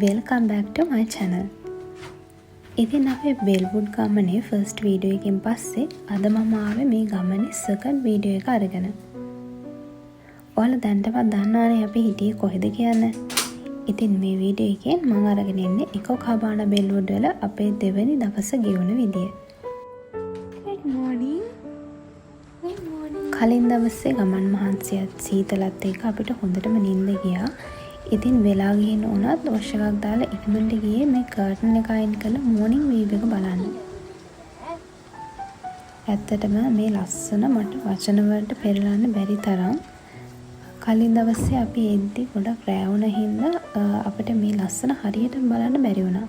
Welcome back to my channel. ඉතින් අපේ වෙල්වුඩ් ගමනේ ෆස්ට් වීඩියෝ එකෙන් පස්සේ අද මම ආවේ මේ ගමනේ සෙකන්ඩ් වීඩියෝ එක අරගෙන. ඔයාලා දැන්ටවත් දන්නවනේ අපි හිටියේ කොහෙද කියන්නේ. ඉතින් මේ වීඩියෝ එකෙන් මම අරගෙන ඉන්නේ ඉකොකාබානා වෙල්වුඩ් වල අපේ දෙවෙනි දවස ගෙවුන විදිය. Good morning. Good morning. කලින් දවසේ ගමන් මහන්සියත් සීතලත් එක්ක අපිට හොඳටම නිින්ද ගියා. ඉතින් වෙලා ගිහින් උනත් වොෂ් එකක් දාලා ඉක්මනට ගියේ මේ කර්ටන් එක අයින් කරලා මෝර්නින් වීව් එක බලන්න. ඇත්තටම මේ ලස්සන මට වචන වලට පෙරලන්න බැරි තරම් කලින් දවසේ අපි එද්දි ගොඩක් රෑ වුණ හින්දා අපිට මේ ලස්සන හරියටම බලන්න බැරි වුණා.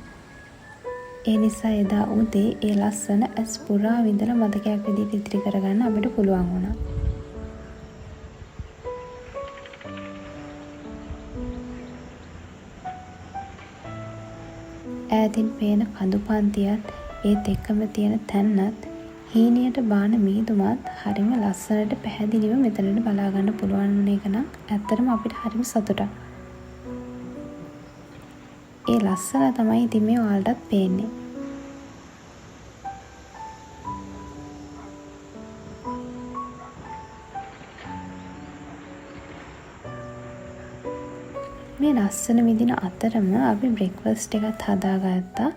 ඒ නිසා එදා උදේ ඒ ලස්සන ඇස් පුරා විඳලා මතකයක් විදිහට ඉතිරි කරගන්න අපිට පුළුවන් වුණා. ඈතින් පේන කඳු පන්තියත් ඒත් එක්කම තියෙන තැන්නත් හීනියට බාන මීදුමත් හරිම ලස්සනට පැහැදිලිව මෙතනට බලා ගන්න පුළුවන් වුණ එක නම් ඇත්තටම අපිට හරිම සතුටක්. ඒ ලස්සන තමයි ඉතින් මේ ඔයාලටත් පේන්නේ. මේ ලස්සන විදින අතරම අපි බ්‍රෙක්ෆාස්ට් එකත් හදාගත්තා.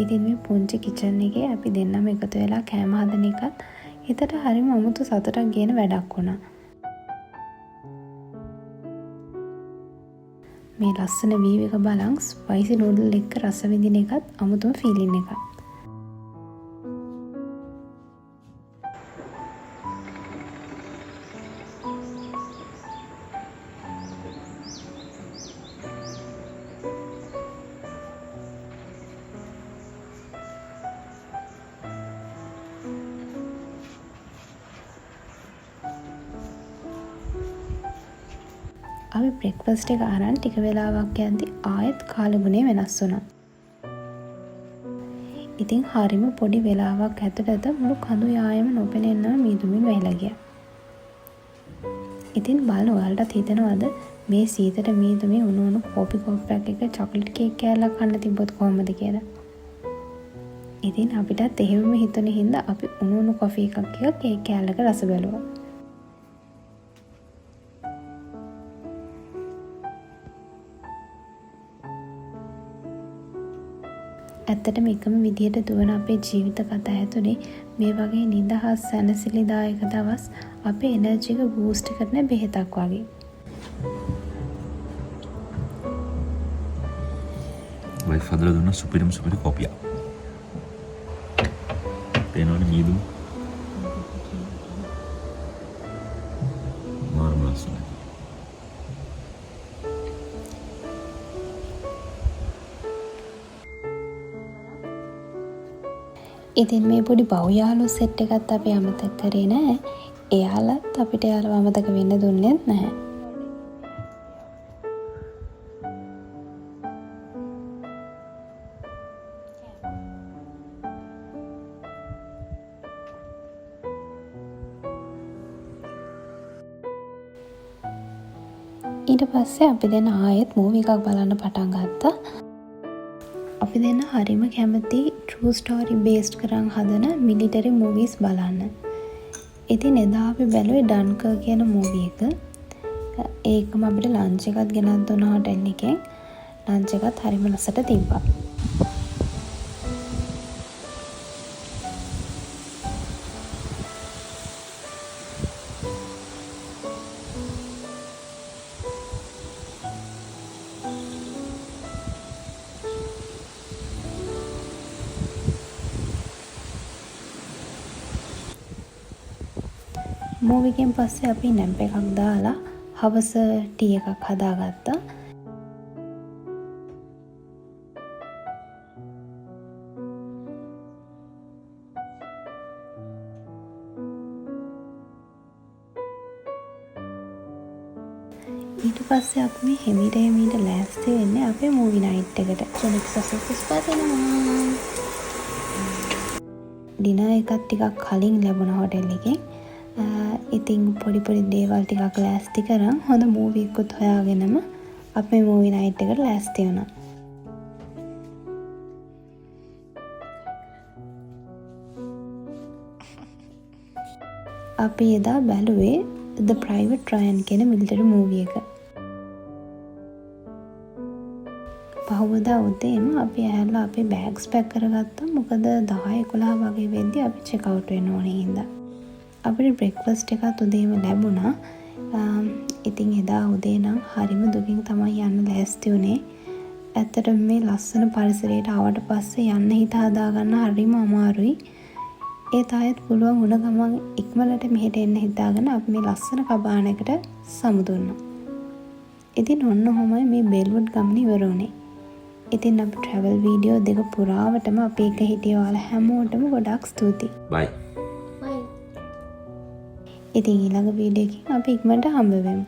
ඉතින් මේ පුංචි කිචන් එකේ අපි දෙන්නම එකතු වෙලා කෑම හදන එකත් හිතට හරිම අමුතු සතුටක් ගෙන වැඩක් වුණා. මේ ලස්සන වීව් එක බලන් ස්පයිසි නූඩල් එක්ක රස විඳින එකත් අමුතුම ෆීලින් එකක්. අපි බ්‍රෙක්ෆාස්ට් එක අරන් ටික වෙලාවක් යද්දි ආයෙත් කාලගුණය වෙනස් වුණා. ඉතින් හරිම පොඩි වෙලාවක් ඇතුළත මුළු කඳු යායම නොපෙනෙන්නම මීදුමින් වැහිලා ගියා. ඉතින් බලන්න ඔයාලටත් හිතෙනවද මේ සීතට මීදුමේ උණු කෝපි කෝප්පයක් එක චොකලට් කේක් කෑල්ලක් කන්න තිබ්බොත් කොහොමද කියලා. ඉතින් අපිටත් එහෙමම හිතුනේ හින්දා අපි උණු කොෆි එකක් එක කේක් කෑල්ලක රස බැලුවා. ඇත්තටම එකම විදියට දුවන අපේ ජීවිත කතා ඇතුලේ මේ වගේ නිදහස් සැනසිලිදායක දවස් අපේ එනර්ජි එක බූස්ට් කරන බෙහෙතක් වගේ. වයිෆ් හදලා දුන්න සුපිරිම සුපිරි කොපියක්. පේනවනේ මීදුම. මාර්මලස්. ඉතින් මේ පොඩි බව් යාළුවෝ සෙට් එකත් අපි අමතක කරේ නෑ. එයාලත් අපිට යාළුව අමතක වෙන්න දුන්නේ නැහැ. ඊට පස්සේ අපි දෙන්න ආයෙත් මූවි එකක් බලන්න පටන් ගත්තා. අපි දෙන්න හරිම කැමති ට්‍රූ ස්ටෝරි බේස්ඩ් කරන් හදන මිලිටරි මූවීස් බලන්න. ඉතින් එදා අපි බැලුවේ ඩන්කර් කියන මූවි එක. ඒකම අපිට ලන්ච් එකත් ගෙනත් දුන්නා හොටෙල් එකෙන්. ලන්ච් එකත් හරිම රසට තිබ්බා. මූවි එකෙන් පස්සේ අපි නැප් එකක් දාලා හවස ටී එකක් හදාගත්තා. ඊට පස්සේ අපි මේ හෙමිට ලෑස්ති වෙන්නේ අපේ මූවි නයිට් එකට. කෙනෙක් සසස් දෙනවා. ඩිනර් එකත් ටිකක් කලින් ලැබුණා හොටෙල් එකෙන්. ඉතින් පොඩි දේවල් ටිකක් ලෑස්ති කරන් හොඳ මූවි එකකුත් හොයාගෙනම අපේ මූවි නයිට් එකට ලෑස්ති වුණා. අපි එදා බැලුවේ The Private Ryan කියන මිලිටරි මූවි එක. පහුවදා උදේම අපි ඇහැරලා අපේ බෑග්ස් පැක් කරගත්තා. මොකද 10-11 වගේ වෙද්දී අපි චෙක් අවුට් වෙන්න ඕනේ හින්දා. අපිට බ්‍රෙක්ෆාස්ට් එකත් උදේම ලැබුණා. ඉතින් එදා උදේ නම් හරිම දුකින් තමයි යන්න ලෑස්ති වුණේ. ඇත්තටම මේ ලස්සන පරිසරයට ආවට පස්සේ යන්න හිත හදාගන්න හරිම අමාරුයි. ඒ තායත් පුළුවන් වුණ ගමන් ඉක්මනට මෙහෙට එන්න හිතාගෙන අපි මේ ලස්සන කබානකට සමුදුන්නා. ඉතින් ඔන්න ඔහොමයි මේ බෙල්වුඩ් ගමන ඉවර වුණේ. ඉතින් අපි ට්‍රැවල් වීඩියෝ දෙක පුරාවටම අපි එක හිටිය ඔයාලා හැමෝටම ගොඩක් ස්තුතියි. බයි. ඉතින් ඊළඟ වීඩියෝ එකකින් අපි ඉක්මනට හම්බ වෙමු.